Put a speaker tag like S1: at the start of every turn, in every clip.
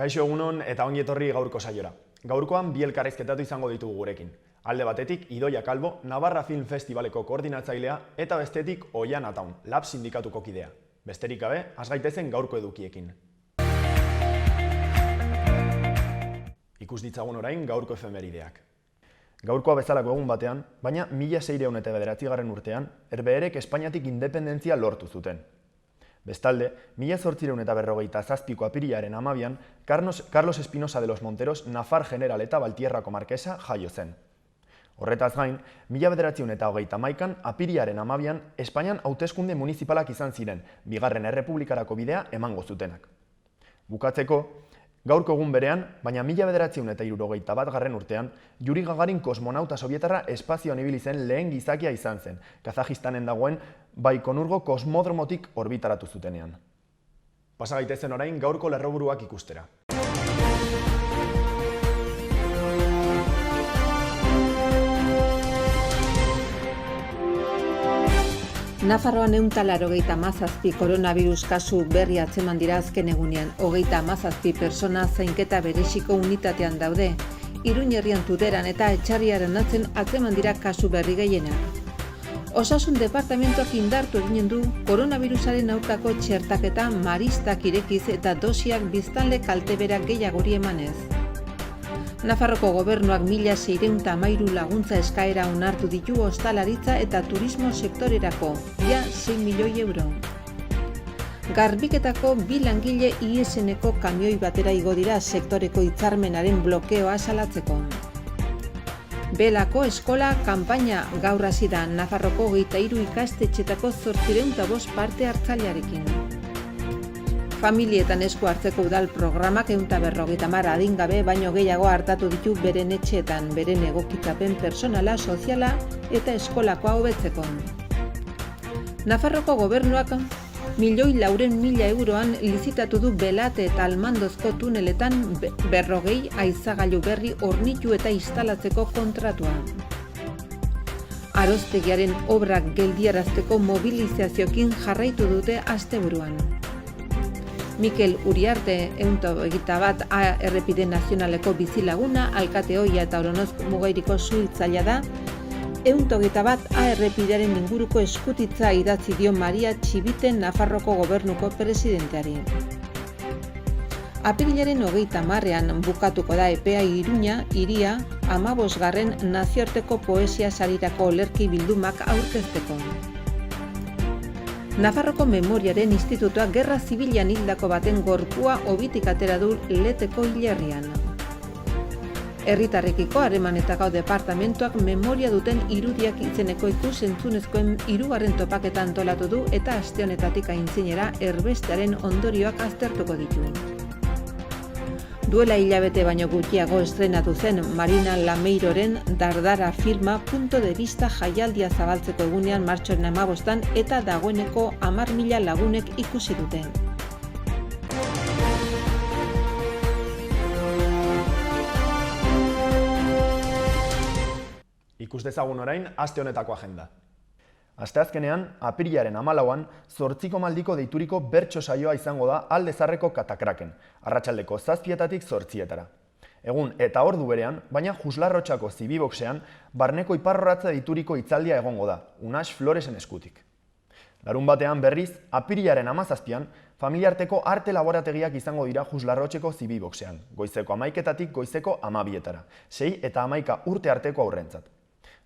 S1: Kaixo egunon eta ongi etorri gaurko saiora. Gaurkoan bi elkarrizketatu izango ditugu gurekin. Alde batetik Idoia Kalbo, Navarra Film Festivaleko koordinatzailea eta bestetik Oian Ataun, Lab sindikatuko kidea. Besterik gabe, has gaitezen gaurko edukiekin. Ikus ditzagun orain gaurko efemerideak. Gaurkoa bezalako egun batean, baina 1609 urtean, Herbeherek Espainiatik independentzia lortu zuten. Bestalde, 1857ko apirilaren 12an, Carlos Espinosa de los Monteros Nafar general eta Baltierrako markesa jaio zen. Horretaz gain, 1931an apirilaren 12an, Espainian hauteskunde municipalak izan ziren, Bigarren Errepublikarako bidea emango zutenak. Bukatzeko, gaurko egun berean, baina 1961 urtean, Yuri Gagarin kosmonauta sovietarra espazioan ibili zen lehen gizakia izan zen, Kazajistanen dagoen Baikonurgo kosmodromotik orbitaratu zutenean. Pasa gaitezen orain gaurko lerroburuak ikustera.
S2: Nafarroan 187 koronavirus kasu berri atzeman dira azken egunean. 37 persona zainketa bereziko unitatean daude. Iruin herrian Tuteran eta Etxarriaren atzeman dira kasu berri gehienak. Osasun departamentuak indartu eginen du koronavirusaren aurkako txertaketa maristak irekiz eta dosiak biztanle kalteberak gehiagori emanez. Nafarroko gobernuak 1613 laguntza eskaera onartu ditu ostalaritza eta turismo sektorerako, ja 6 milioi euro. Garbiketako 2 langile IESeneko kamioi batera igo dira sektoreko hitzarmenaren blokeoa salatzeko. Belako eskola kanpaina gaur hasi da Nafarroko 23 ikastetxetako 805 parte hartzailearekin. Familietan esku hartzeko udal programak 150 adingabe baino gehiago hartatu ditu beren etxeetan, beren egokitzapen pertsonala, soziala eta eskolakoa hobetzeko. Nafarroko gobernuak 1.400.000 euroan lizitatu du Belate eta Almandozko tuneletan 40 haizagailu berri hornitu eta instalatzeko kontratua. Arostegiaren obrak geldiarazteko mobilizazioekin jarraitu dute asteburuan. Mikel Uriarte, 121 A errepide nazionaleko bizilaguna, alkate ohia eta Oronozko mugairiko suhiltzailea da, 121 A errepidearen inguruko eskutitza idatzi dio Maria Txibiten Nafarroko gobernuko presidenteari. Apirilaren 30ean bukatuko da epea Iruña, hiria, 15. nazioarteko poesia sarirako olerki bildumak aurkezteko. Nafarroko Memoriaren Institutuak Gerra Zibilean hildako baten gorpua hobitik atera du Leteko hilerrian. Herritarrekiko harremanetako departamentuak memoria duten irudiak izeneko ikus-entzunezkoen 3. topaketa antolatu du eta aste honetatik aintzinera erbestearen ondorioak aztertuko ditu. Duela hilabete baino gutxiago estrenatu zen Marina Lameiroren Dardara filma punto de vista jaialdia zabaltzeko egunean martxoaren 15an eta dagoeneko 10.000 lagunek ikusi dute.
S1: Ikus dezagun orain aste honetako agenda. Asteazkenean, apirilaren 14an, 8 deituriko bertso saioa izango da Alde Zaharreko Katakraken, arratsaldeko 7etatik 8etara. Egun eta ordu berean, baina Juslarrotxako Zibiboxean, barneko iparrorratza deituriko hitzaldia egongo da, Unax Floresen eskutik. Larunbatean berriz, apirilaren 17an, familiarteko arte laborategiak izango dira Juslarrotxeko Zibiboxean, goizeko 11etatik goizeko 12etara, 6 eta 11 urte arteko aurrentzat.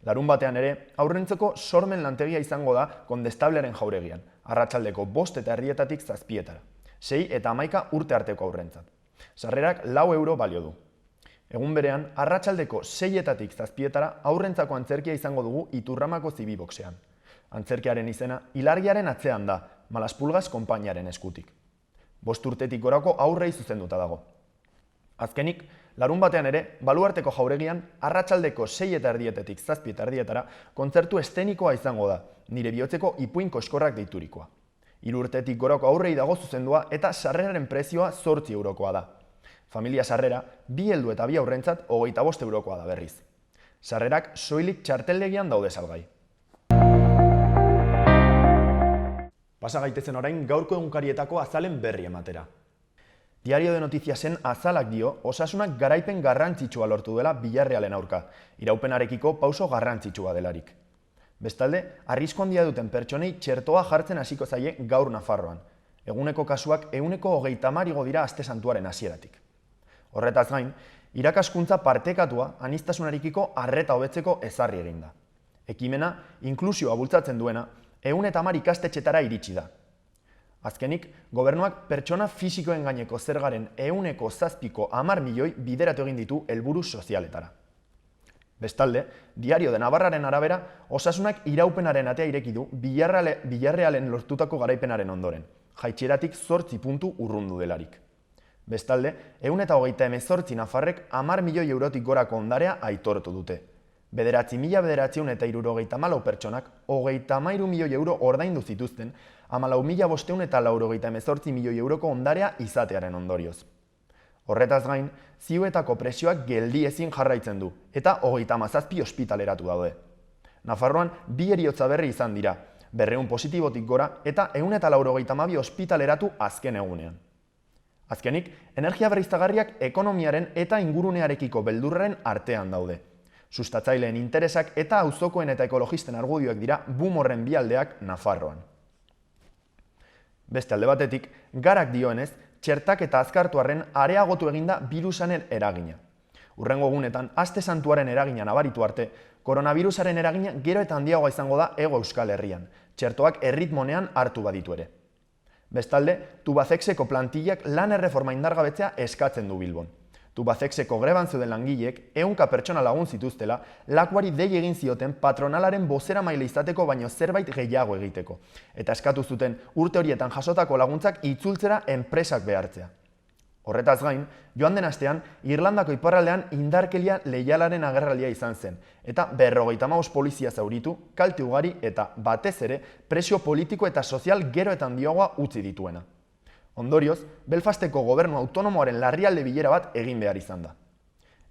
S1: Larunbatean ere, aurrentzeko sormen lantegia izango da Kondestablearen jauregian, arratsaldeko 5:30etatik 7etara, 6 eta 11 urte arteko aurrentzat. Sarrerak 4 euro balio du. Egun berean, arratsaldeko 6etatik 7etara aurrentzako antzerkia izango dugu Iturramako Zibiboxean. Antzerkiaren izena, Ilargiaren atzean da, Malaspulgas konpainiaren eskutik. 5 urtetik gorako aurrei zuzenduta dago. Azkenik, larunbatean ere, Baluarteko jauregian, arratsaldeko 6:30etik 7:30etara kontzertu estenikoa izango da, nire bihotzeko ipuin koskorrak deiturikoa. 3 urtetik gorako aurrei dago zuzendua eta sarreraren prezioa 8 eurokoa da. Familia sarrera, 2 heldu eta 2 aurrentzat 25 eurokoa da berriz. Sarrerak soilik txarteldegian daude salgai. Pasa gaitezen orain gaurko egunkarietako azalen berri ematera. Diario de Notiziasen azalak dio osasunak garaipen garrantzitsua lortu dela Villarrealen aurka, iraupenarekiko pauso garrantzitsua delarik. Bestalde, arrisku handia duten pertsonei txertoa jartzen hasiko zaie gaur Nafarroan. Eguneko kasuak 130 igo dira aste santuaren hasieratik. Horretaz gain, irakaskuntza partekatua aniztasunarekiko arreta hobetzeko ezarri egin da. Ekimena, inklusioa bultzatzen duena, 110 ikastetxetara iritsi da. Azkenik, gobernuak pertsona fisikoen gaineko zergaren 7,7 milioi bideratu egin ditu helburu sozialetara. Bestalde, Diario de Navarraren arabera, osasunak iraupenaren atea ireki du Villarrealen lortutako garaipenaren ondoren, jaitseratik 8 puntu urrundu delarik. Bestalde, 128 nafarrek 10 milioi eurotik gorako ondarea aitortu dute. 9.974 pertsonak 33 milioi euro ordaindu zituzten 14.588 milioi euroko ondarea izatearen ondorioz. Horretaz gain, ziuetako presioak geldi ezin jarraitzen du eta 37 ospitaleratu daude. Nafarroan 2 heriotza berri izan dira, 200 positibotik gora eta 192 ospitaleratu azken egunean. Azkenik, energia berriztagarriak ekonomiaren eta ingurunearekiko beldurraren artean daude. Sustatzaileen interesak eta auzokoen eta ekologisten argudioak dira boom horren bi aldeak Nafarroan. Beste alde batetik, Garak dioenez, txertak eta azkartuarren areagotu eginda birusanen eragina. Hurrengo egunetan, aste santuaren eragina nabaritu arte, koronavirusaren eragina gero eta handiagoa izango da Hego Euskal Herrian, txertoak erritmonean hartu baditu ere. Bestalde, Tubacexeko plantillak lan erreforma indargabetzea eskatzen du Bilbon. Tubacexeko greban zeuden langileek 100 pertsona lagun zituztela, lakuari dei egin zioten patronalaren bozeramaile izateko baino zerbait gehiago egiteko, eta eskatu zuten urte horietan jasotako laguntzak itzultzera enpresak behartzea. Horretaz gain, joan den astean, Irlandako iparraldean indarkeria leialaren agerraldia izan zen, eta 55 polizia zauritu, kalte ugari eta, batez ere, presio politiko eta sozial gero eta handiagoa utzi dituena. Ondorioz, Belfasteko gobernu autonomoaren larrialde bilera bat egin behar izan da.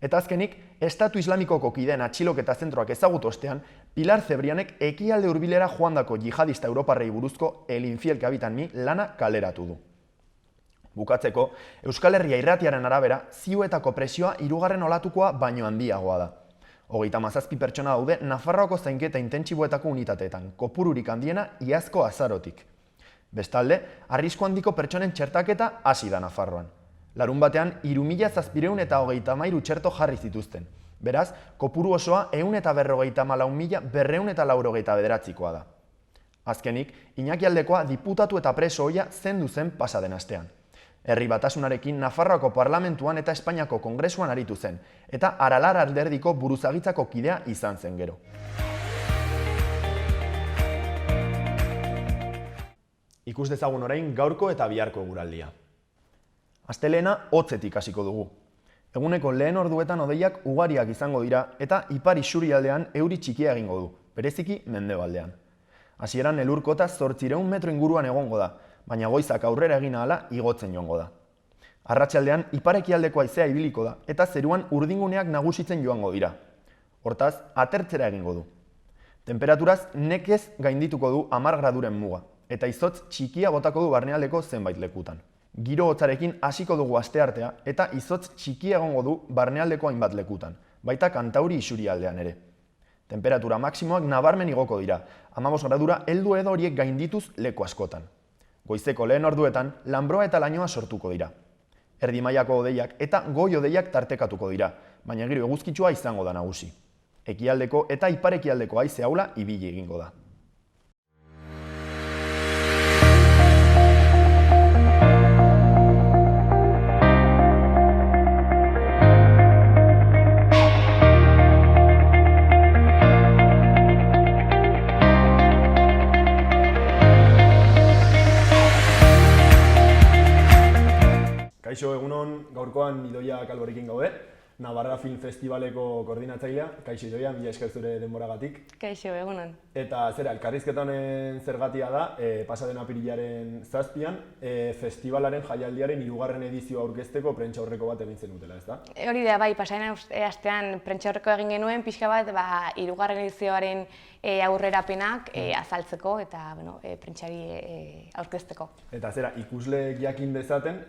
S1: Eta azkenik, Estatu Islamikoko kideen atxiloketa zentroak ezagutu ostean, Pilar Zebrianek ekialde hurbilera joandako jihadista europarrei buruzko El Infiel que habitan mi lana kaleratu du. Bukatzeko, Euskal Herria irratiaren arabera, ziuetako presioa 3. olatukoa baino handiagoa da. 37 pertsona daude Nafarroako zainketa intentsiboetako unitateetan, kopururik handiena iazko azarotik. Bestalde, arrisku handiko pertsonen txertaketa hasi da Nafarroan. Larunbatean 3.723 txerto jarri zituzten. Beraz, kopuru osoa 154.289 da. Azkenik, Iñaki Aldekoa diputatu eta preso ohia zendu zen pasaden astean. Herri Batasunarekin Nafarroako parlamentuan eta Espainiako kongresuan aritu zen, eta Aralar alderdiko buruzagitzako kidea izan zen gero. Ikus dezagun orain gaurko eta biharko eguraldia. Astelehena hotzetik hasiko dugu. Eguneko lehen orduetan hodeiak ugariak izango dira eta ipar isurialdean euri txikia egingo du, bereziki mendebaldean. Hasieran elurkota 800 metro inguruan egongo da, baina goizak aurrera egin ahala igotzen joango da. Arratsaldean ipar-ekialdeko haizea ibiliko da eta zeruan urdinguneak nagusitzen joango dira. Hortaz, atertzera egingo du. Temperaturaz nekez gaindituko du 10 graduren muga, eta izotz txikia botako du barnealdeko zenbait lekutan. Giro hotzarekin hasiko dugu asteartea eta izotz txikia egongo du barnealdeko hainbat lekutan, baita Kantauri isurialdean ere. Temperatura maksimoak nabarmen igoko dira, 15 gradura heldu edo horiek gaindituz leku askotan. Goizeko lehen orduetan, lanbroa eta lainoa sortuko dira. Erdi mailako hodeiak eta goi hodeiak tartekatuko dira, baina giro eguzkitsua izango da nagusi. Ekialdeko eta ipar-ekialdeko haize ahula ibili egingo da. Kaixo, egunon, gaurkoan Idoia Kalborekin gaude, Navarra Film Festivaleko koordinatzailea. Kaixo, Idoia, mila esker zure denboragatik.
S3: Kaixo, egunon.
S1: Eta zera, elkarrizketa honen zergatia da, pasaden apirilaren 7an, festivalaren jaialdiaren 3. edizioa aurkezteko prentsaurreko bat egin zenutela, ezta?
S3: Hori da, bai, pasaden astean prentsaurreko egin genuen, pixka bat, 3. edizioaren aurrerapenak azaltzeko eta prentsari aurkezteko.
S1: Eta zera, ikusleek jakin dezaten,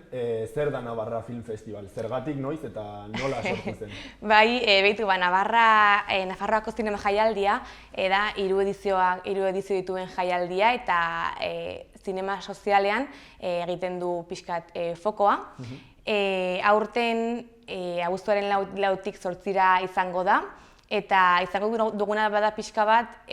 S1: zer da Navarra Film Festival? Zergatik, noiz eta nola sortu zen?
S3: Bai, behitu, Nafarroako zinema jaialdia, da 3 edizio dituen jaialdia eta zinema sozialean egiten du pixkat fokoa. Aurten, abuztuaren 4-tik 8-ra izango da, eta izango duguna bada pixka bat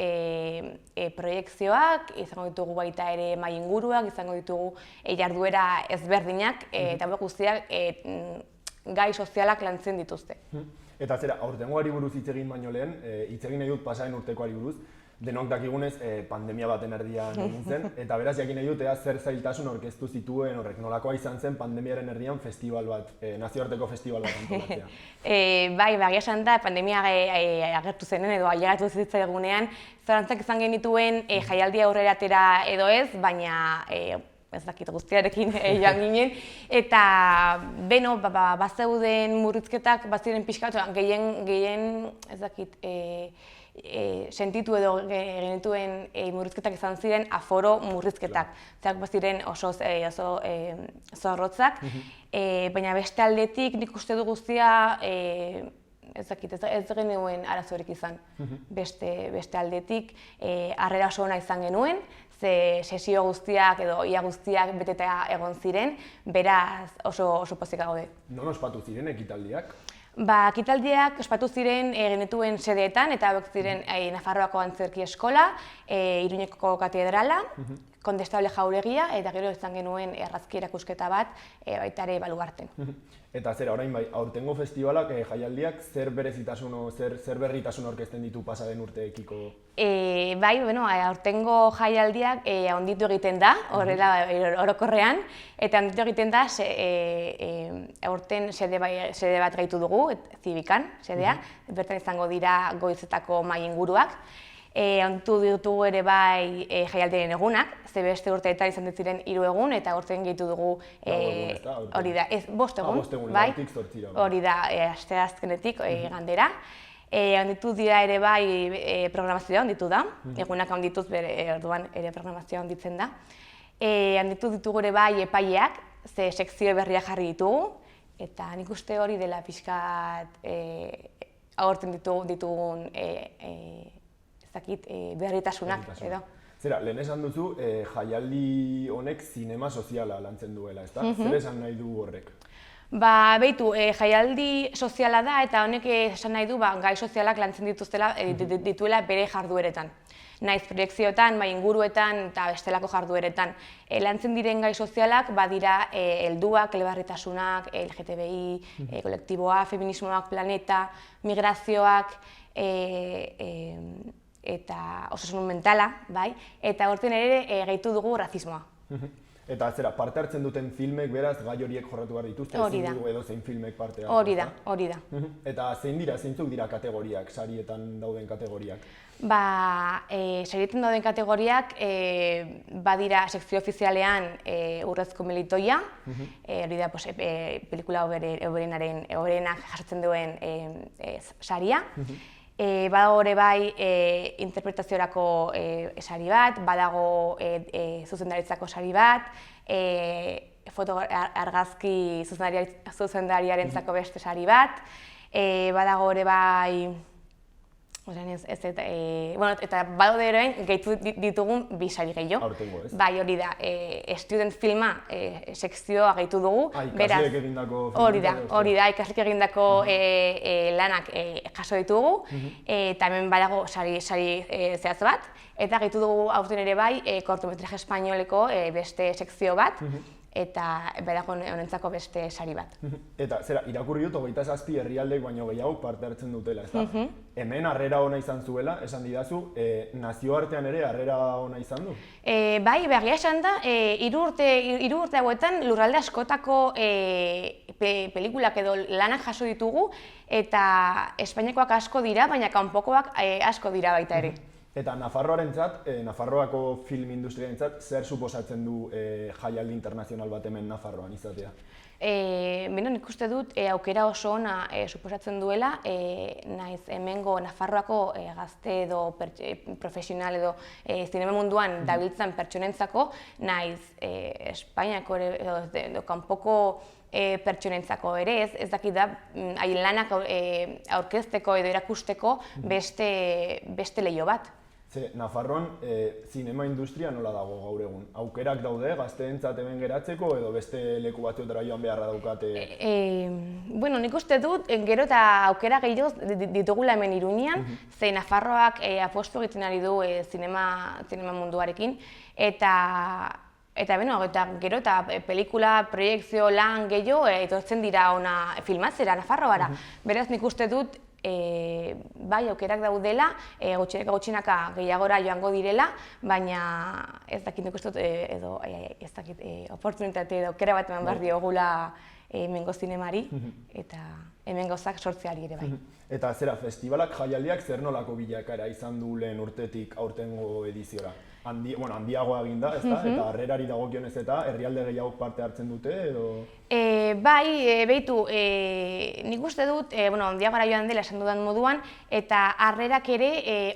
S3: proiekzioak, izango ditugu baita ere mahai inguruak, izango ditugu jarduera ezberdinak, eta guztiak gai sozialak lantzen dituzte.
S1: Eta zera, aurtengoari buruz hitz egin baino lehen, hitz egin nahi dut pasaren urtekoari buruz, denok dakigunez pandemia baten erdian egin zen, eta beraz jakin nahi dut zer zailtasun aurkeztu zituen horrek, nolakoa izan zen pandemiaren erdian festival bat, nazioarteko festival bat antolatzea.
S3: Bai, egia esan da, pandemia agertu zenen edo ailegatu zitzaigunean, zalantzak izan genituen jaialdia aurrera atera edo ez, baina ez dakit guztiarekin joan ginen, eta beno, bazeuden murrizketak, baziren pixka, gehien ez dakit, sentitu edo genituen murrizketak izan ziren aforo murrizketak. Zerak baziren oso zorrotzak, baina beste aldetik nik uste du guztia ez genuen arazorik izan. Beste aldetik harrera oso ona izan genuen, ze sesio guztiak edo ia guztiak beteta egon ziren, beraz oso pozik gaude.
S1: Non ospatu ziren ekitaldiak?
S3: Ekitaldiak ospatu ziren genituen sedeetan, eta hauek ziren Nafarroako Antzerki Eskola, Iruñeko Katedrala, Kondestable Jauregia, eta gero izan genuen errazki erakusketa bat baita ere Baluarten.
S1: Eta zera, orain bai, aurtengo festivalak, jaialdiak, zer berezitasun, zer berritasun aurkezten ditu pasaden urteekiko?
S3: Bai, aurtengo jaialdiak handitu egiten da, horrela orokorrean, eta handitu egiten da aurten sede bat gehitu dugu, Zibikan, sedea, bertan izango dira goizetako mahai inguruak. Handitu ditugu ere bai jaialdiaren egunak, ze beste urteetan izan ditziren 3 egun, eta aurten gehitu dugu hori da, 5 egun, bai, hori da, asteazkenetik igandera. Handitu dira ere bai programazioa handitu da, egunak handituz orduan ere programazioa handitzen da. Handitu ditugu ere bai epaileak, ze sekzio berriak jarri ditugu, eta nik uste hori dela pixkat aurten ditugun berritasunak edo.
S1: Zera, lehen esan duzu, jaialdi honek zinema soziala lantzen duela, ezta? Zer esan nahi du horrek?
S3: Behitu, jaialdi soziala da eta honek esan nahi du gai sozialak lantzen dituela bere jardueretan. Naiz proiekzioetan, mahai inguruetan eta bestelako jardueretan. Lantzen diren gai sozialak badira helduak, elebarritasunak, LGTBI, kolektiboa, feminismoak, planeta, migrazioak, eta osasun mentala, bai, eta horten ere gehitu dugu razismoa.
S1: Eta zera, parte hartzen duten filmek beraz gai horiek jorratu behar dituzte, ezin dugu edo zein filmek parte hartu.
S3: Hori da.
S1: Eta zeintzuk dira kategoriak, sarietan dauden kategoriak?
S3: Sarietan dauden kategoriak badira sekzio ofizialean Urrezko Melitoia, hori da pelikula hoberenak jasotzen duen saria. Badago ere bai interpretaziorako sari bat, badago zuzendaritzako sari bat, argazki zuzendariarentzako beste sari bat, badago ere bai, eta badaude ere gehitu ditugun 2 sari gehiago.
S1: Aurtengo, ez?
S3: Bai, hori da, student filma sekzioa gehitu dugu.
S1: Ikasleek egindako
S3: filma? Hori da, ikasleek egindako lanak jaso ditugu, eta hemen badago sari zehaz bat, eta gehitu dugu aurten ere bai kortometraje espainoleko beste sekzio bat, eta badago honentzako beste sari bat.
S1: Eta zera, irakurri dut 27 herrialdek baino gehiago parte hartzen dutela, ezta? Hemen harrera ona izan zuela, esan didazu, nazioartean ere harrera ona izan du?
S3: Bai, egia esan da, 3 urte hauetan lurralde askotako pelikulak edo lanak jaso ditugu, eta Espainiakoak asko dira, baina kanpokoak asko dira baita ere.
S1: Eta Nafarroarentzat, Nafarroako film industriarentzat, zer suposatzen du jaialdi internazional bat hemen Nafarroan izatea?
S3: Beno, nik uste dut aukera oso ona suposatzen duela, naiz hemengo Nafarroako gazte edo profesional edo zinema munduan dabiltzan pertsonentzako, naiz Espainiako edo kanpoko pertsonentzako ere, ez dakit da, haien lanak aurkezteko edo erakusteko beste leiho bat.
S1: Ze, Nafarroan, zinema industria nola dago gaur egun? Aukerak daude, gazteentzat hemen geratzeko edo beste leku batzuetara joan beharra daukate?
S3: Bueno, nik uste dut, gero eta aukera gehiago ditugula hemen Iruñean, ze Nafarroak apostu egiten ari du zinema munduarekin, eta gero eta pelikula, proiekzio, lan gehiago etortzen dira ona filmatzera Nafarroara. Beraz, nik uste dut, bai, aukerak daudela, gutxinaka gehiagora joango direla, baina ez dakit nik uste dut, edo ez dakit, oportunitate edo aukera bat eman behar diogula hemengo zinemari, eta hemen gauzak sortzeari ere bai.
S1: Eta zera, festivalak, jaialdiak zer nolako bilakaera izan du lehen urtetik aurtengo ediziora? Handiagoa egin da, ezta? Eta harrerari dagokionez eta herrialde gehiago parte hartzen dute, edo?
S3: Bai, behitu, nik uste dut, handiagora joan dela esan dudan moduan, eta harrerak ere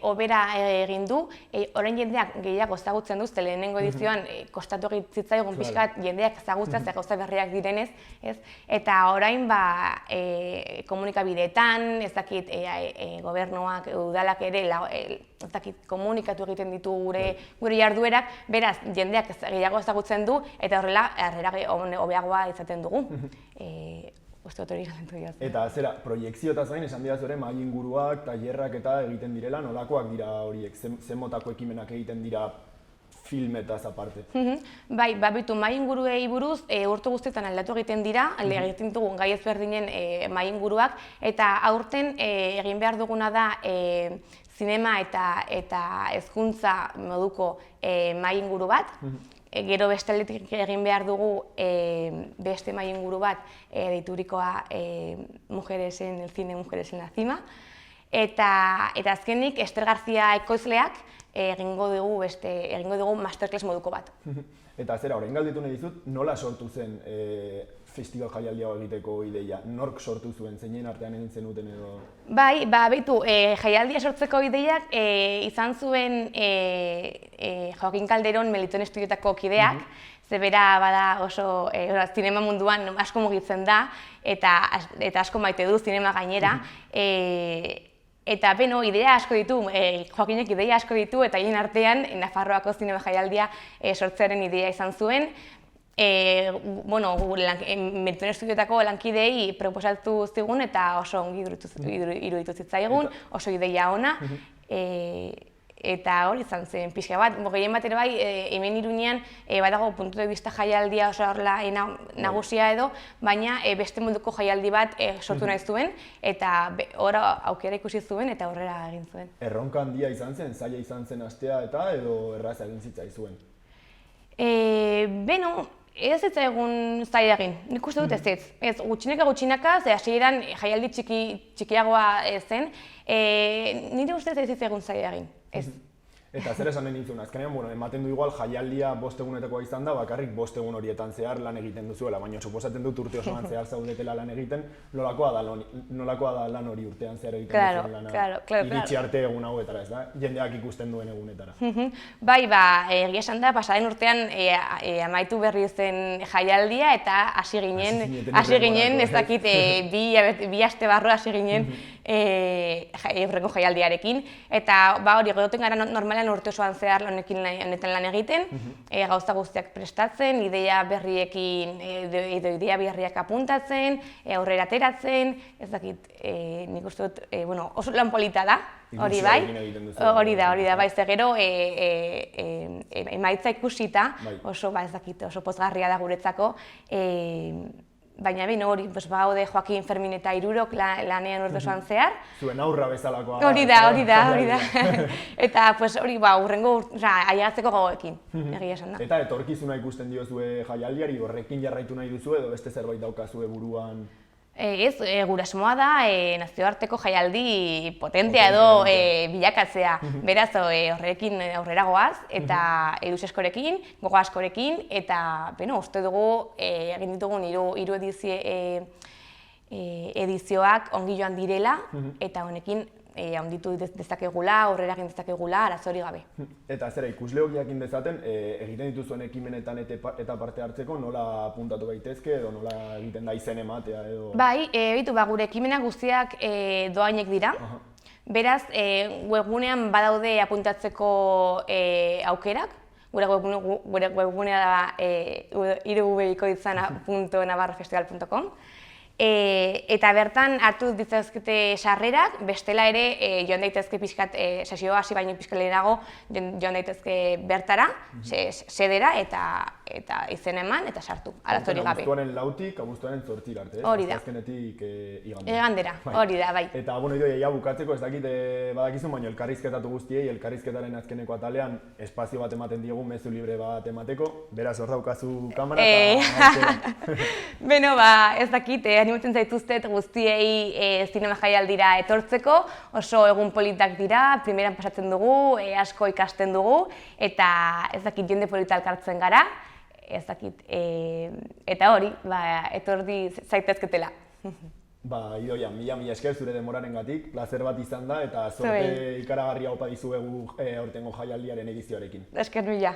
S3: hobera egin du, orain jendeak gehiago ezagutzen duzte lehenengo edizioan, kostatu zitzaigun pixkat jendeak ezagutzea, ze gauza berriak direnez, eta orain komunikabideetan, ez dakit gobernuak, udalak ere, ez dakit komunikatu egiten ditu gure jarduerak, beraz, jendeak gehiago ezagutzen du, eta horrela, harrera hobeagoa izaten dugu. Uste dut hori galentu dira.
S1: Eta zera, proiekzioetaz gain esan dira zure mahai inguruak, tailerrak eta egiten direla, nolakoak dira horiek, zen motako ekimenak egiten dira filmetaz aparte?
S3: Bai, bitu, mahai inguruei buruz urte guztietan aldatu egiten dira, egiten dugu gai ezberdinen mahai inguruak, eta aurten egin behar duguna da zinema eta hezkuntza moduko mahai inguru bat. Gero beste aldetik egin behar dugu beste mahai inguru bat deiturikoa Mujeres en el cine, Mujeres en la cima. Eta azkenik Ester García ekoizleak egingo dugu masterclass moduko bat.
S1: Eta zera, orain galdetu nahi dizut, nola sortu zen festival jaialdia egiteko ideia? Nork sortu zuen, zeinen artean egin zenuten edo?
S3: Bai, behitu, jaialdia sortzeko ideiak izan zuen Joaquin Calderón Melitón Estudiotako kideak, ze bera bada oso zinema munduan asko mugitzen da, eta asko maite du zinema gainera. Eta beno, idea asko ditu, Joaquinek idea asko ditu, eta hien artean Nafarroako zinema jaialdia sortzearen idea izan zuen. Melitón Estudiotako lankideei proposatu zigun eta oso ongi iruditu zitzaigun, oso ideia ona. Eta hori izan zen pixka bat, gehien bat ere bai, hemen Iruñean badago puntu de vista jaialdia oso horrela nagusia edo, baina beste munduko jaialdi bat sortu nahi zuen, eta hor aukera ikusi zuen eta horrela egin zuen.
S1: Erronka handia izan zen, zaila izan zen astea eta edo erraza egin zitzaizuen?
S3: Beno, ez zitzaigun zaila egin, nik uste dut ez gutxinaka, ze hasieran jaialdi txikiagoa zen, nire ustez ez zitzaigun zaila egin.
S1: Eta zer esan nintzun, azkenean, ematen du igual jaialdia 5 egunetakoa izan da, bakarrik 5 egun horietan zehar lan egiten duzuela, baina suposatzen dut urte osoan zehar zaudetela lan egiten, nolakoa da lan hori urtean zehar egiten duzuen lana, iritsi arte egun hauetara, ez da? Jendeak ikusten duen egunetara.
S3: Bai, egia esan da, pasaren urtean amaitu berri zen jaialdia eta hasi ginen, ez dakit, bi aste barru hasi ginen horreko jaialdiarekin, eta hori egoten gara normalean urte osoan zehar honetan lan egiten, gauza guztiak prestatzen, ideia berriekin, ideia berriak apuntatzen, aurrera ateratzen, ez dakit, nik uste dut, oso lan polita da, hori bai, bai, ze gero emaitza ikusita, oso pozgarria da guretzako, baina hori, baude Joaquin, Fermin eta Irurok lanean urte osoan zehar.
S1: Zuen aurra bezalakoa.
S3: Hori da. Eta hori hurrengo ailegatzeko gogoekin, egia esan da.
S1: Eta etorkizuna ikusten diozue jaialdiari, horrekin jarraitu nahi duzu edo beste zerbait daukazue buruan?
S3: Gurasmoa da nazioarteko jaialdi potentea edo bilakatzea. Beraz, horrekin aurrera goaz, eta eduz askorekin, gogo askorekin, eta uste dugu egin ditugun hiru edizioak ongi joan direla, eta honekin handitu dezakegula, aurrera egin dezakegula, arazori gabe.
S1: Eta zera, ikusleok jakin dezaten, egiten dituzuen ekimenetan eta parte hartzeko nola puntatu gaitezke edo nola egiten da izen ematea edo...
S3: Bai, gure ekimenak guztiak doainek dira. Beraz, webgunean badaude apuntatzeko aukerak. Gure webgunea da irubikoitzana.navarrofestival.com. Eta bertan hartu ditzazkete sarrerak, bestela ere joan daitezke pixkat, sesioa hasi baino pixkat lehenago joan daitezke bertara, sedera eta izen eman eta sartu, arazorik gabe.
S1: Abuztuaren 4tik abuztuaren 8 arte,
S3: hori da.
S1: Azkenetik
S3: igandera, hori da, bai.
S1: Eta idoia bukatzeko ez dakit badakizun, baina elkarrizketatu guztiei, elkarrizketaren azkeneko atalean espazio bat ematen diogu, mezu libre bat emateko, beraz hor daukazu kamera eta...
S3: Beno, ez dakit, animatzen zaituztet guztiei zinema jaialdira etortzeko, oso egun politak dira, primeran pasatzen dugu, asko ikasten dugu, eta ez dakit jende polita elkartzen gara, ez dakit, eta hori, etorri zaitezketela.
S1: Idoia, mila esker zure denborarengatik, plazer bat izan da, eta zorte ikaragarria opa dizuegu aurtengo jaialdiaren edizioarekin.
S3: Esker mila.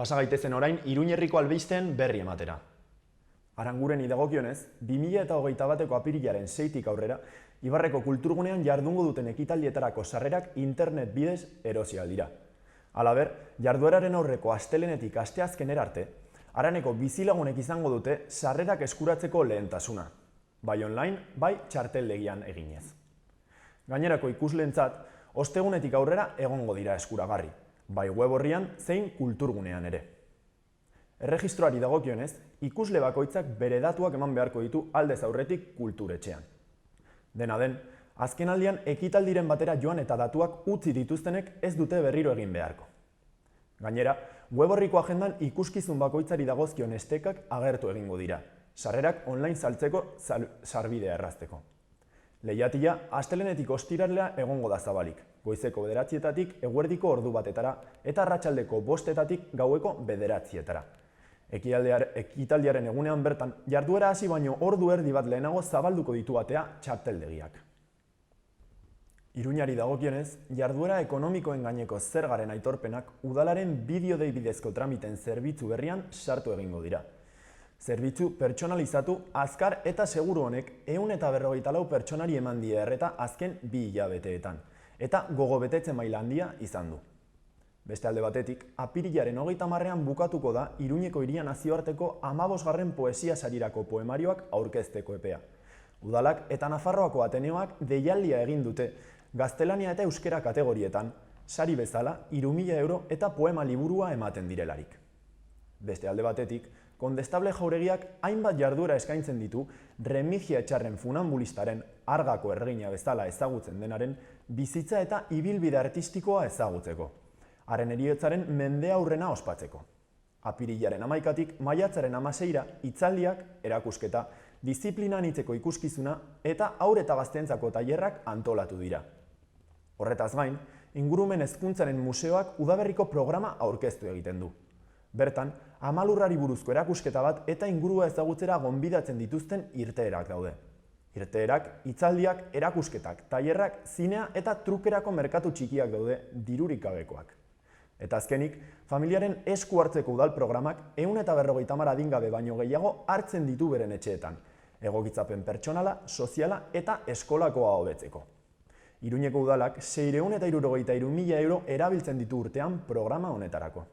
S1: Pasa gaitezen orain, Iruñerriko albisteen berri ematera. Arangureni dagokionez, 2021ko apirilaren 6tik aurrera, Ibarreko kulturgunean jardungo duten ekitaldietarako sarrerak internet bidez erosi aldira. Halaber, jardueraren aurreko astelenetik asteazkenera arte, Araneko bizilagunek izango dute sarrerak eskuratzeko lehentasuna, bai online, bai txarteldegian eginez. Gainerako ikusleentzat, ostegunetik aurrera egongo dira eskuragarri, bai web orrian zein kulturgunean ere. Erregistroari dagokionez, ikusle bakoitzak bere datuak eman beharko ditu aldez aurretik kulturetxean. Dena den, azkenaldian ekitaldiren batera joan eta datuak utzi dituztenek ez dute berriro egin beharko. Gainera, web orriko agendan ikuskizun bakoitzari dagozkion estekak agertu egingo dira, sarrerak online saltzeko sarbidea errazteko. Lehiatia, astelenetik ostiralea egongo da zabalik, goizeko 9etatik eguerdiko ordu batetara eta arratsaldeko 5etatik gaueko 9etara. Ekitaldiaren egunean bertan, jarduera hasi baino ordu erdi bat lehenago zabalduko ditu atea txarteldegiak. Iruñari dagokionez, jarduera ekonomikoen gaineko zergaren aitorpenak udalaren bideo-dei bidezko tramiten zerbitzu berrian sartu egingo dira. Zerbitzu pertsonalizatu, azkar eta seguru honek 154 pertsonari eman die erreta azken 2 hilabeteetan, eta gogo betetze maila handia izan du. Beste alde batetik, apirilaren 30ean bukatuko da Iruñeko Hiria nazioarteko 15. poesia sarirako poemarioak aurkezteko epea. Udalak eta Nafarroako Ateneoak deialdia egin dute, gaztelania eta euskera kategorietan, sari bezala 3.000 euro eta poema liburua ematen direlarik. Beste alde batetik, Kondestable jauregiak hainbat jarduera eskaintzen ditu Remigia Etxarren funambulistaren Argako erregina bezala ezagutzen denaren bizitza eta ibilbide artistikoa ezagutzeko. Haren heriotzaren mende aurrena ospatzeko. Apirilaren 11tik maiatzaren 16ra hitzaldiak, erakusketa, diziplina anitzeko ikuskizuna eta haur eta gazteentzako tailerrak antolatu dira. Horretaz gain, ingurumen hezkuntzaren museoak udaberriko programa aurkeztu egiten du. Bertan, amalurrari buruzko erakusketa bat eta ingurua ezagutzera gonbidatzen dituzten irteerak daude. Irteerak, hitzaldiak, erakusketak, tailerrak, zinea eta trukerako merkatu txikiak daude dirurik gabekoak. Eta azkenik, familiaren esku hartzeko udal programak 150 adingabe baino gehiago hartzen ditu beren etxeetan, egokitzapen pertsonala, soziala eta eskolakoa hobetzeko. Iruñeko udalak 663.000 euro erabiltzen ditu urtean programa honetarako.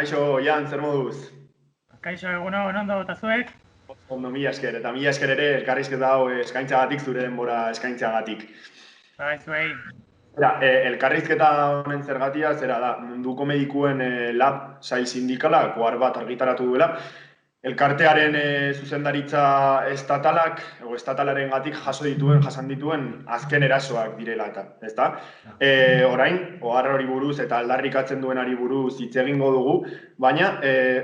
S1: Kaixo, Jan, zer moduz?
S4: Kaixo, egunon, ondo, eta zuek?
S1: Ondo, mila esker, eta mila esker ere elkarrizketa hau eskaintzagatik, zure denbora eskaintzagatik.
S4: Bai, zuei.
S1: Elkarrizketa honen zergatia, zera da, munduko medikuen lab sail sindikalak, ohar bat argitaratu duela, elkartearen zuzendaritza estatalak, estatalaren gatik jasan dituen azken erasoak direla eta, ezta? Orain, ohar hori buruz eta aldarrikatzen duenari buruz hitz egingo dugu, baina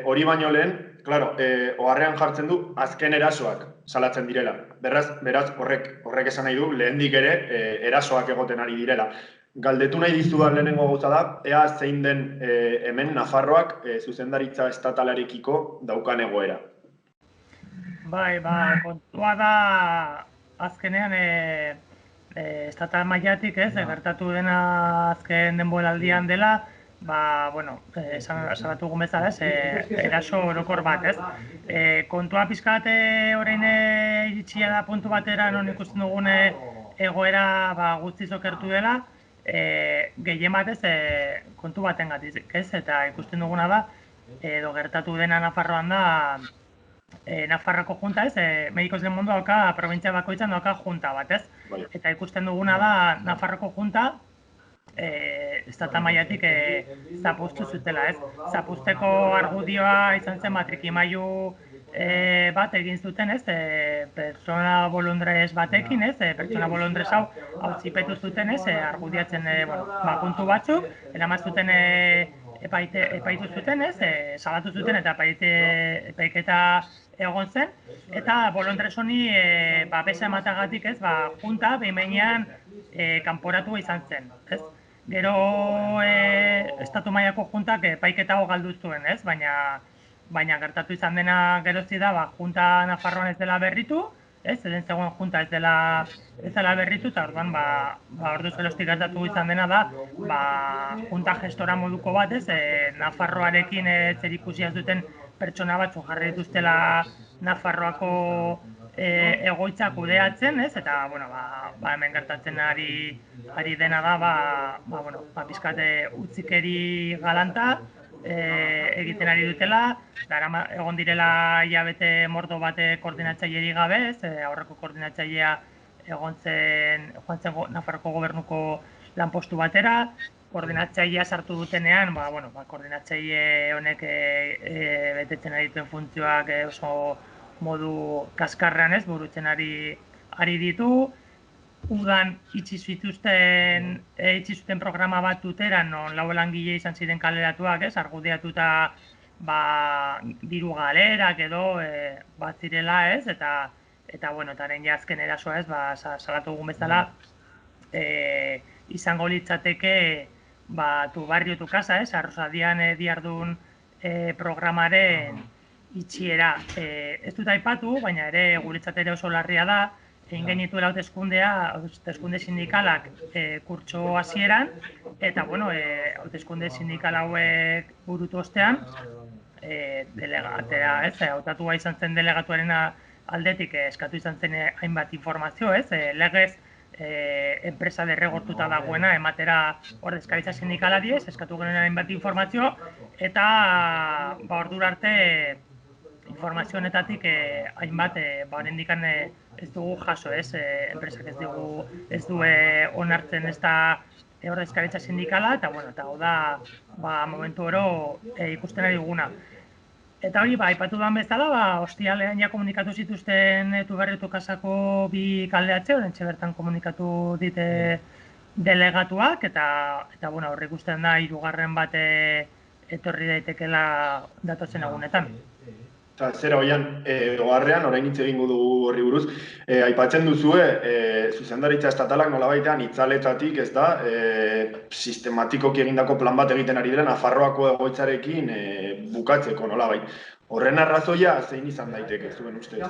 S1: hori baino lehen, claro, oharrean jartzen du azken erasoak salatzen direla. Beraz, horrek esan nahi du, lehendik ere erasoak egoten ari direla. Galdetu nahi dizudan lehenengo gauza da, ea zein den hemen Nafarroak zuzendaritza estatalarekiko daukan egoera.
S4: Bai, kontua da azkenean estatal mailatik, gertatu dena azken denboraldian dela, salatu egun bezala, eraso orokor bat, kontua pixkat orain iritsia da puntu batera non ikusten dugun egoera guztiz okertu dela, gehien batez kontu baten gatik, eta ikusten duguna da, edo gertatu dena Nafarroan da, Nafarroko junta, Medikos del Mundo dauka, provintzia bakoitzan dauka junta bat, eta ikusten duguna da Nafarroko junta, estata mailatik zapuztu zutela, Zapuzteko argudioa izan zen trikimailu bat egin zuten, pertsona bolondrez batekin, pertsona bolondrez hau auzipetu zuten, argudiatzen puntu batzuk, eraman zuten epaitu zuten, salatu zuten eta epaiketa egon zen, eta bolondrez honi besa ematagatik, junta behin-behinean kanporatu izan zen, Gero estatu mailako juntak epaiketa hau galdu zuen, baina gertatu izan dena gerozti da, junta Nafarroan ez dela berritu, den zegoen junta ez dela berritu, eta orduan, ordu zelostik gertatu izan dena da, junta gestora moduko bat, Nafarroarekin zerikusia duten pertsona batzu jarri dituztela Nafarroako egoitza kudeatzen, eta hemen gertatzen ari dena da, pixkat utzikeri galanta egiten ari dutela, egon direla hilabete mordo bate koordinatzailerik gabe, aurreko koordinatzailea joan zen Nafarroko gobernuko lanpostu batera, koordinatzailea sartu dutenean, koordinatzaile honek betetzen ari dituen funtzioak oso modu kaskarrean burutzen ari ditu. Udan itxi zuten programa bat dutera, non lau langile izan ziren kaleratuak, argudiatuta diru galerak edo bat zirela, eta haren azken erasoa, salatu egun bezala, izango litzateke tu tu casa, Arrosadian diardun programaren itxiera. Ez dut aipatu, baina ere guretzat ere oso larria da, egin genituela hauteskunde sindikalak kurtso hasieran, eta hauteskunde sindikal hauek burutu ostean, delegatea, hautatua izan zen delegatuaren aldetik eskatu izan zen hainbat informazio, legez enpresa derregortuta dagoena ematera ordezkaritza sindikalari, eskatu genuen hainbat informazio, eta ordura arte informazio honetatik hainbat oraindik ez dugu jaso, enpresak ez du onartzen ez da ordezkaritza sindikala, eta hau da momentu oro ikusten ari duguna. Eta hori, aipatu duan bezala, ostialean ja komunikatu zituzten Tuberritu kasako bi kaldeatze, orentxe bertan komunikatu dite delegatuak, eta horrek ikusten da hirugarren bat etorri daitekela datozen egunetan.
S1: Zera hoian, oharrean, orain hitz egingo dugu horri buruz, aipatzen duzue, zuzendaritza estatalak nolabaitean itzaletatik, ez da, sistematikoki egindako plan bat egiten ari dira Nafarroako egoitzarekin bukatzeko nolabait. Horren arrazoia zein izan daiteke, zuen ustez?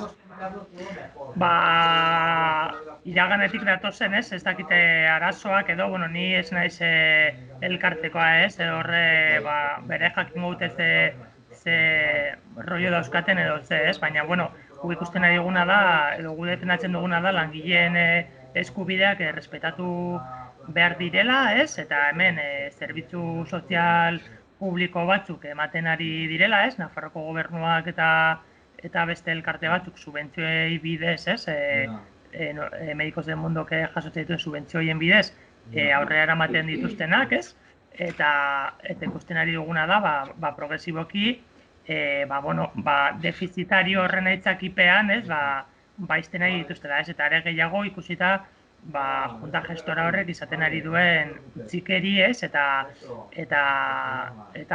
S4: Iraganetik datozen, ez dakite arazoak edo, ni ez naiz elkartekoa, horre bere jakingo dute ze rollo dauzkaten edo baina, gu ikusten ari duguna da, edo gu defendatzen duguna da, langileen eskubideak errespetatu behar direla, eta hemen zerbitzu sozial publiko batzuk ematen ari direla, ez? Nafarroko gobernuak eta beste elkarte batzuk subentzioei bidez, ez? Medicos del Mundo jasotzen dituen subentzioien bidez aurrera eramaten dituztenak, ez? Eta ikusten ari duguna da, progresiboki, defizitario horren aitzakipean, ez? Izten nahi dituztela, ez? Eta ere gehiago ikusita junta gestora horrek izaten ari duen txikeri, ez? Eta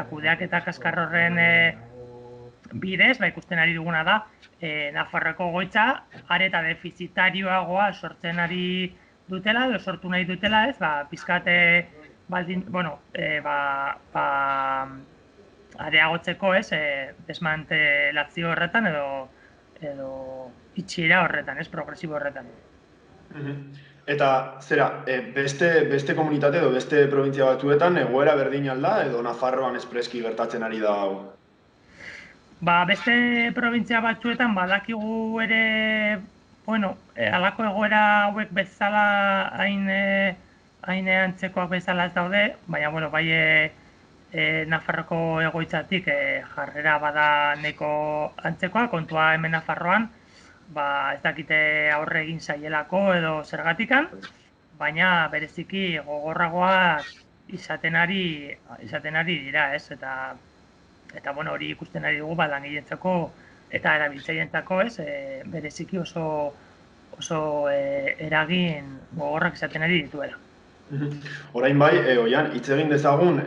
S4: kudeak eta kaskar horren bidez, ikusten ari duguna da, Nafarroako egoitza are eta defizitarioagoa sortzen ari dutela, edo sortu nahi dutela, ez? Pizkate areagotzeko, ez? Desmantelazio horretan edo itxiera horretan, ez? Progresibo horretan.
S1: Eta, zera, beste komunitate edo beste provintzia batzuetan egoera berdin alda edo Nafarroan espreski gertatzen ari da hau?
S4: Beste provintzia batzuetan badakigu ere, halako egoera hauek bezala hain antzekoak bezala ez daude, baina, bai Nafarroko egoitzatik jarrera bada nahiko antzekoa, kontua hemen Nafarroan, ez dakite aurre egin zaielako edo zergatikan, baina bereziki gogorragoak izaten ari dira, ez? Eta hori ikusten ari dugu langileentzako eta erabiltzaileentzako, ez? Bereziki oso eragin gogorrak izaten ari dituela.
S1: Orain bai, Oian, hitz egin dezagun,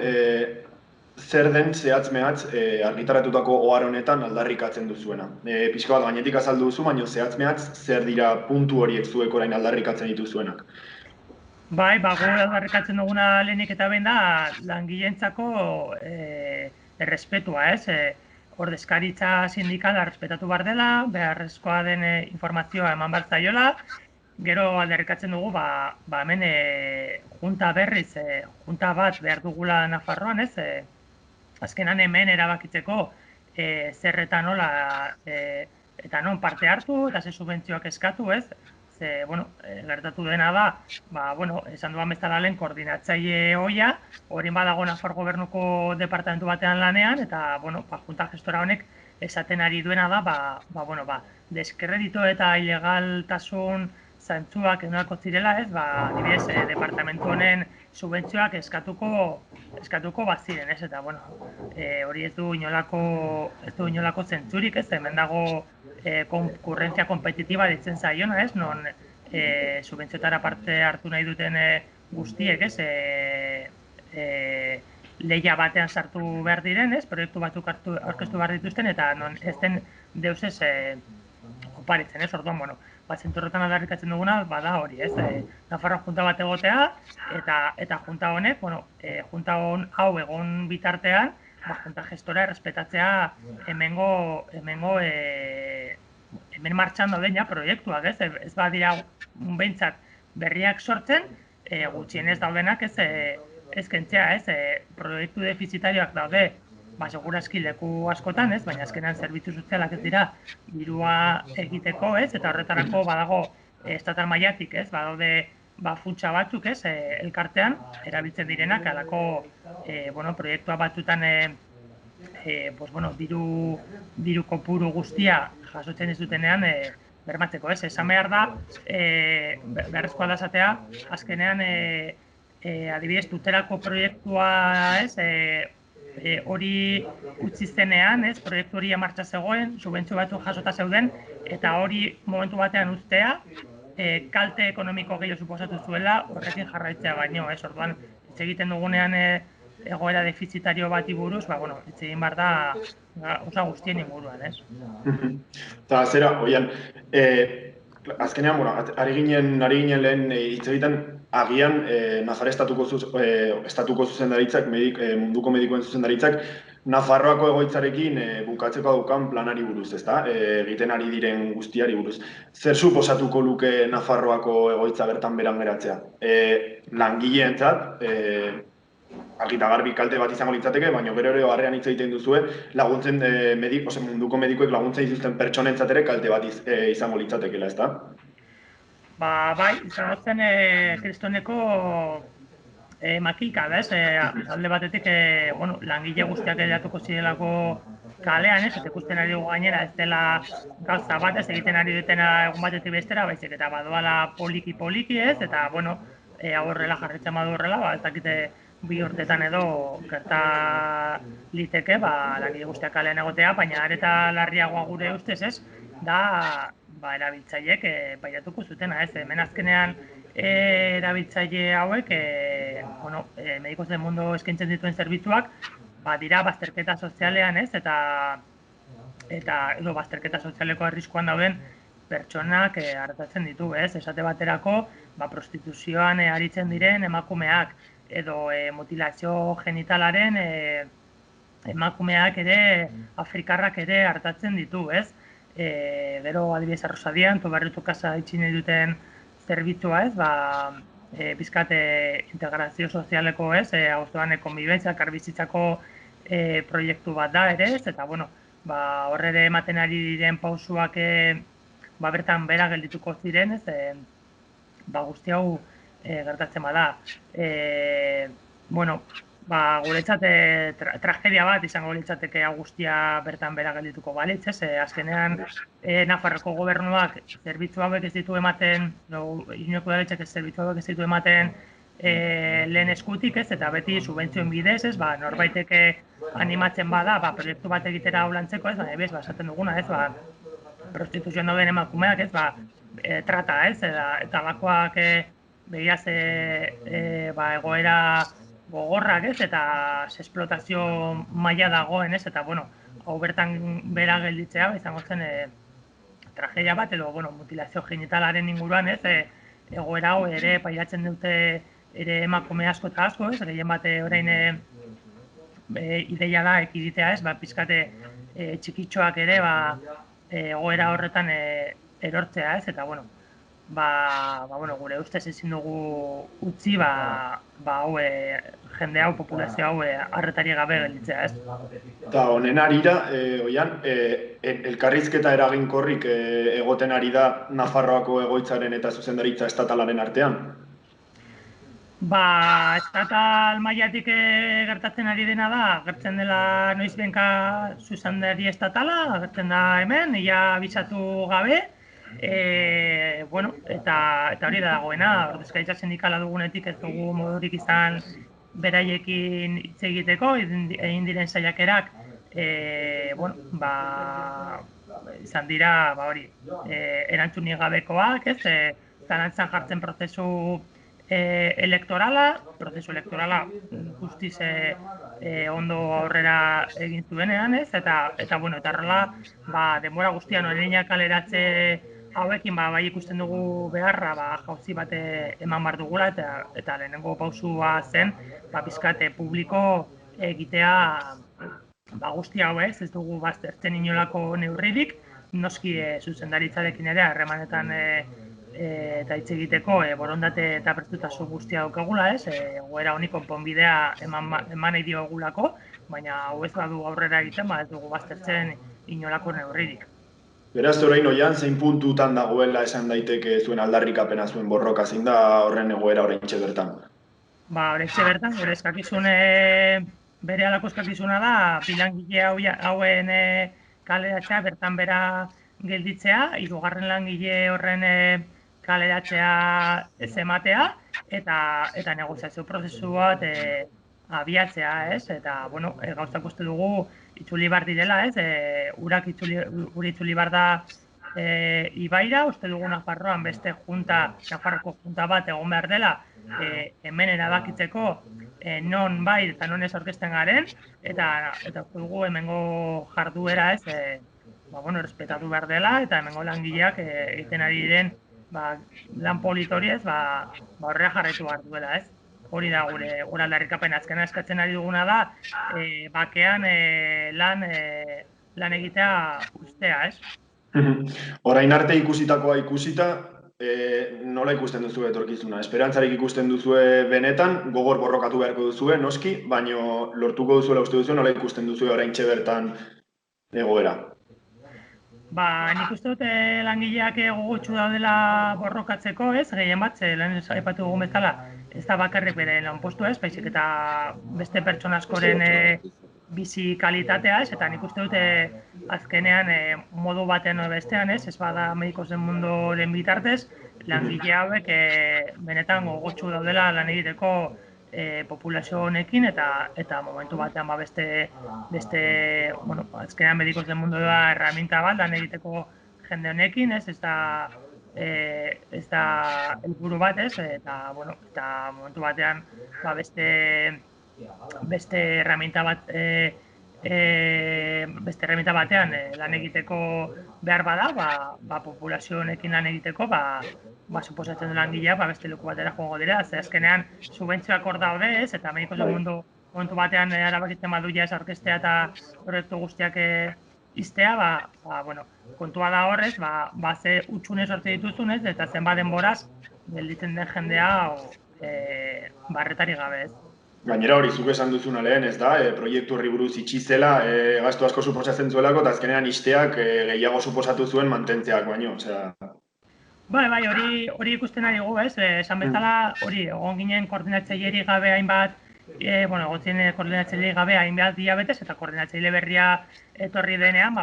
S1: zer den zehatz-mehatz argitaratutako ohar honetan aldarrikatzen duzuena. Pixka bat gainetik azaldu duzu, baina zehatz-mehatz zer dira puntu horiek zuek orain aldarrikatzen dituzuenak?
S4: Gu aldarrikatzen duguna lehenik eta behin da langileentzako errespetua, ez? Ordezkaritza sindikala errespetatu behar dela, beharrezkoa den informazioa eman behar zaiola, gero aldarrikatzen dugu, hemen junta berriz, junta bat behar dugula Nafarroan, ez? Azkenan hemen erabakitzeko zer eta nola eta non parte hartu eta ze subentzioak eskatu, ez? Gertatu dena da, esan duan bezala lehen koordinatzaile ohia, hori badago Nafar gobernuko departamentu batean lanean, eta junta gestora honek esaten ari duena da, deskreditu eta ilegaltasun zantzuak enolako zirela, ez? Adibidez, departamentu honen subentzioak eskatuko baziren, ez? Eta, hori ez du inolako zentzurik, ez? Hemen dago konkurrentzia kompetitiba ditzen zaiona, ez? Non subentzioetara parte hartu nahi duten guztiek, ez? Lehia batean sartu behar diren, ez? Proiektu batzuk aurkeztu behar dituzten, eta non ez den deus ez oparitzen, ez? Orduan, zentorretan aldarrikatzen duguna, bada hori, ez? Nafarroan junta bat egotea, eta junta honek, junta hau egon bitartean, junta gestora errespetatzea hemen martxan dauden proiektuak, ez? Ez badira behintzat berriak sortzen, gutxienez daudenak ez kentzea, ez? Proiektu defizitarioak daude, segurazki leku askotan, ez? Baina azkenan zerbitzu sozialak ez dira dirua egiteko, ez? Eta horretarako badago estatal mailatik, ez? Badaude funtsa batzuk, ez? Elkartean erabiltzen direnak halako proiektua batzutan diru kopuru guztia jasotzen ez dutenean bermatzeko, ez? Esan behar da, beharrezkoa da esatea, azkenean adibidez tuterako proiektua, ez? Hori utzi zenean, ez, proiektu hori martxa zegoen, subentzio batzuk jasota zeuden, eta hori momentu batean uztea, kalte ekonomiko gehiago suposatu zuela, horrekin jarraitzea baino, ez, orduan, hitz egiten dugunean egoera defizitario bati buruz, hitz egin behar da, osa guztien inguruan, ez.
S1: Eta, zera, Oian, azkenean, ari ginen lehen hitz egiten, agian Nafar estatuko zuzendaritzak, munduko medikoen zuzendaritzak, Nafarroako egoitzarekin bukatzeko daukan planari buruz, ezta? Egiten ari diren guztiari buruz. Zer suposatuko luke Nafarroako egoitza bertan beran geratzea? Langileentzat, argi eta garbi kalte bat izango litzateke, baina gero ere harrean hitz egiten duzue, laguntzen munduko medikoek laguntzen dituzten pertsonentzat ere kalte bat izango litzatekeela, ezta?
S4: Bai, izan zen kristoneko makilka, bez? Alde batetik, bueno, langile guztiak edatuko zirelako kalean, ez? Eta ikusten ari dugu gainera, ez dela gauza bat, ez egiten ari dutena egun batetik bestera, baizik eta badoala poliki, ez? Eta, bueno, hau horrela jarritzen badu horrela, ez dakite 2 urtetan edo gerta liteke, langile guztiak kalean egotea, baina areta larriagoa gure ustez, ez? Da, erabiltzaileek pairatuko zutena, ez? Hemen azkenean erabiltzaile hauek, bueno, Medicos del Mundo eskaintzen dituen zerbitzuak, dira bazterketa sozialean, ez? Eta edo bazterketa sozialeko arriskuan dauden pertsonak artatzen ditu, ez? Esate baterako, prostituzioan aritzen diren emakumeak, edo mutilazio genitalaren emakumeak ere, afrikarrak ere hartatzen ditu, ez? Gero adibidez Arrosadian, Tobarritu kasa itxi nahi duten zerbitzua, ez? Bizkat integrazio sozialeko, ez? Auzoan konbibentzia, elkarbizitzako proiektu bat da ere, ez? Eta, bueno, hor ere ematen ari diren pausuak bertan bera geldituko ziren, ez? Guzti hau gertatzen bada. Bueno, guretzat tragedia bat izango litzateke guztia bertan bera geldituko balitz, ez? Azkenean Nafarroko gobernuak zerbitzu hauek ez ditu ematen, Iruñeko udaletxeak zerbitzu hauek ez ditu ematen lehen eskutik, ez? Eta beti subentzioen bidez, ez? Norbaiteke animatzen bada, proiektu bat egitera hau lantzeko, ez? Bez, esaten duguna, ez? Prostituzioan dauden emakumeak, ez? Trata, ez? Eta bakoak begiaz egoera gogorrak, ez? Eta esplotazio maila dagoen, ez? Eta, bueno, hau bertan bera gelditzea, izango zen tragedia bat, edo, bueno, mutilazio genitalaren inguruan, ez? Egoera hau ere pairatzen dute ere emakume asko eta asko, ez? Gehien bat orain ideia da ekiditea, ez? Pizkate txikitxoak ere, egoera horretan erortzea, ez? Eta, bueno, gure ustez ezin dugu utzi, hau jende hau, populazio hau arretari gabe gelditzea, ez?
S1: Eta honen arira, oian, elkarrizketa eraginkorrik egoten ari da Nafarroako egoitzaren eta zuzendaritza estatalaren artean?
S4: Estatal mailatik gertatzen ari dena da, gertzen dela noizbenka zuzendari estatala, gertzen da hemen, ia abisatu gabe, bueno, eta hori da dagoena, ordezkaritza sindikala dugunetik ez dugu modurik izan beraiekin hitz egiteko, egin diren saiakerak, bueno, izan dira, hori, erantzunik gabekoak, ez, zalantzan jartzen prozesu prozesu elektorala guztiz ondo aurrera egin zuenean, ez, eta bueno, eta horrela, denbora guztian oraina kaleratze hauekin bai ikusten dugu beharra jauzi bat eman behar dugula, eta lehenengo pausua zen pizkate publiko egitea guzti hau, ez dugu baztertzen inolako neurririk, noski zuzendaritzarekin ere harremanetan eta hitz egiteko borondate eta prestutasun guztia daukagula, ez? Egoera honi konponbidea eman nahi diogulako, baina hau ez badu aurrera egiten, ez dugu baztertzen inolako neurririk.
S1: Beraz, orain oian, zein puntutan dagoela esan daiteke zuen aldarrikapena zuen borroka, zein da horren egoera oraintxe bertan?
S4: Oraintxe bertan, gure eskakizun bere halako eskakizuna da, bilangile hauen kaleratzea bertan bera gelditzea, 3. langile horren kaleratzea ez ematea, eta negoziazio prozesu bat abiatzea, ez? Eta, bueno, gauzak uste dugu itzuli bar direla, ez? Urak itzuli bar da ibaira, uste dugu Nafarroan beste Nafarroko junta bat egon behar dela, hemen erabakitzeko non bai eta non ez aurkezten garen, eta uste dugu hemengo jarduera, ez? Respetatu behar dela, eta hemengo langileak egiten ari diren lan politori, ez? Horrela jarraitu behar duela, ez? Hori da gure aldarrikapen azkena eskatzen ari duguna da, bakean lan egitea ustea, ez?
S1: Orain arte ikusitakoa ikusita, nola ikusten duzu etorkizuna? Esperantzarik ikusten duzue benetan, gogor borrokatu beharko duzue, noski, baino lortuko duzuela uste duzu, nola ikusten duzue oraintxe bertan egoera?
S4: Nik uste dute langileak gogotsu daudela borrokatzeko, ez? Gehien bat, lehen aipatu dugun bezala, ez da bakarrik bere lanpostua ez, baizik eta beste pertsona askoren bizi kalitatea ez, eta nik uste dute azkenean modu baten bestean ez bada Medicos del Mundoren bitartez, langile hauek benetan gogotsu daudela lan egiteko populazio honekin eta momentu batean beste bueno, azkenean Medicos del Mundo da herramienta bat lan egiteko jende honekin, ez da helburu bat, ez, eta bueno, eta momentu batean beste herramienta batean lan egiteko behar bada, populazio honekin lan egiteko, suposatzen du langileak beste leku batera joango dira, ze azkenean subentzioak hor daude, ez, eta Medicos del Mundo momentu batean erabakitzen badu ja ez aurkeztea eta proiektu guztiak iztea, bueno, kontua da horrez, ze utxune sortze dituzunez, eta zenbat denboraz gelditzen den jendea barretari gabe ez.
S1: Gainera hori zuk esan duzuna lehen, ez da, proiektu horri buruz itxi zela, gastu asko suposatzen zuelako, eta azkenean isteak gehiago suposatu zuen mantentzeak baino, osea.
S4: Bai, hori ikusten ari gu, ez, esan bezala, hori, egon ginen koordinatzailerik gabe hainbat, egotzen koordinatzailerik gabe hainbat hilabetez, eta koordinatzaile berria etorri denean,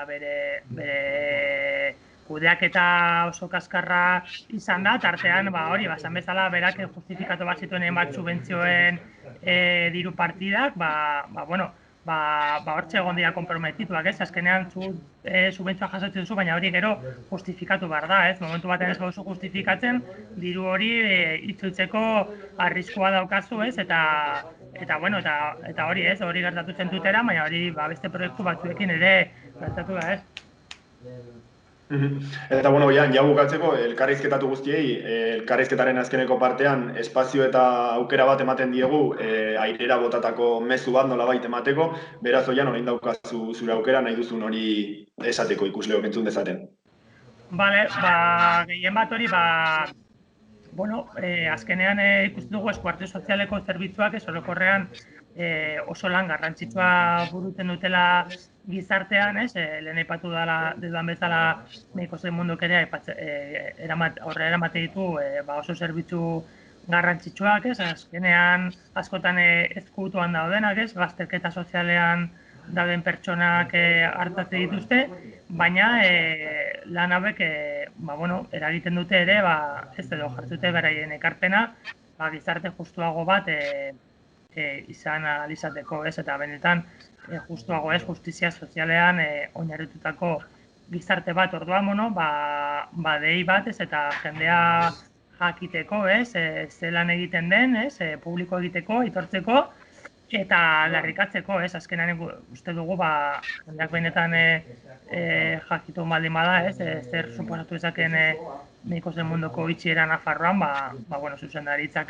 S4: bere kudeaketa oso kaskarra izan da, tartean, hori, esan bezala, berak justifikatu bat zituen hainbat subentzioen diru partidak, hortxe egon dira konprometituak, ez? Azkenean, subentzioa jasotzen duzu, baina hori gero justifikatu behar da, ez? Momentu batean ez bauzu justifikatzen, diru hori itzultzeko arriskua daukazu, ez? Eta hori, ez? Hori gertatu zen tutera, baina hori beste proiektu batzuekin ere gertatu da, ez?
S1: Eta, ja bukatzeko, elkarrizketatu guztiei, elkarrizketaren azkeneko partean espazio eta aukera bat ematen diegu, airera botatako mezu bat nolabait emateko, beraz oian orain daukazu zure aukera nahi duzun hori esateko ikusleok entzun dezaten.
S4: Bale, gehien bat hori, azkenean ikusten dugu eskuarte sozialeko zerbitzuak orokorrean oso lan garrantzitsua buruten dutela gizartean, lehen aipatu dudan bezala Medicos del Mundok ere aurrera eramaten ditu oso zerbitzu garrantzitsuak, azkenean askotan ezkutuan daudenak, bazterketa sozialean dauden pertsonak hartatzen dituzte, baina lan hauek eragiten dute ere, ez edo jartzute beraien ekarpena, gizarte justuago bat izan alizateko, eta benetan justuago justizia sozialean oinarritutako gizarte bat orduan, dei bat, eta jendea jakiteko, zelan egiten den, publiko egiteko, itortzeko, eta larrikatzeko, azkenean uste dugu, jendeak benetan jakitun baldin bada, zer suposatu ezaken Medicos del Mundoko itxiera Nafarroan, zuzendaritzak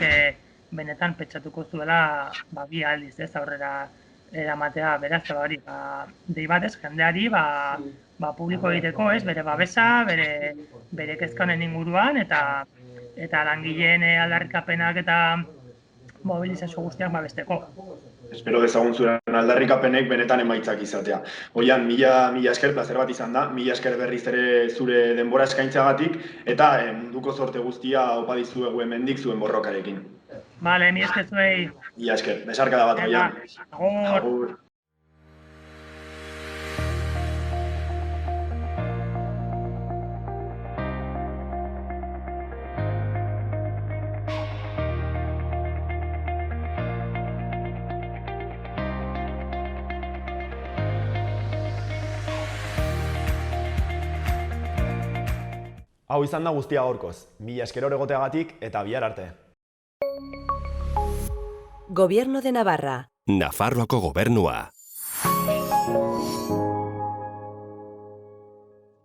S4: benetan pentsatuko zuela bi aldiz, aurrera eramatea, beraz, dei batez, jendeari publiko egiteko, bere babesa, bere kezka honen inguruan, eta langileen aldarrikapenak eta mobilizazio guztiak babesteko.
S1: Espero dezagun zure aldarrikapenek benetan emaitzak izatea. Oian, mila esker, plazer bat izan da, mila esker berriz ere zure denbora eskaintzagatik, eta munduko zorte guztia opa dizuegu hemendik zuen borrokarekin.
S4: Bale, mila esker zuei.
S1: Mila esker, besarkada bat, Oian.
S4: Agur.
S1: Hau izan da guztia gaurkoz. Mila esker egoteagatik eta bihar arte.
S5: Gobierno de Navarra.
S6: Nafarroako gobernua.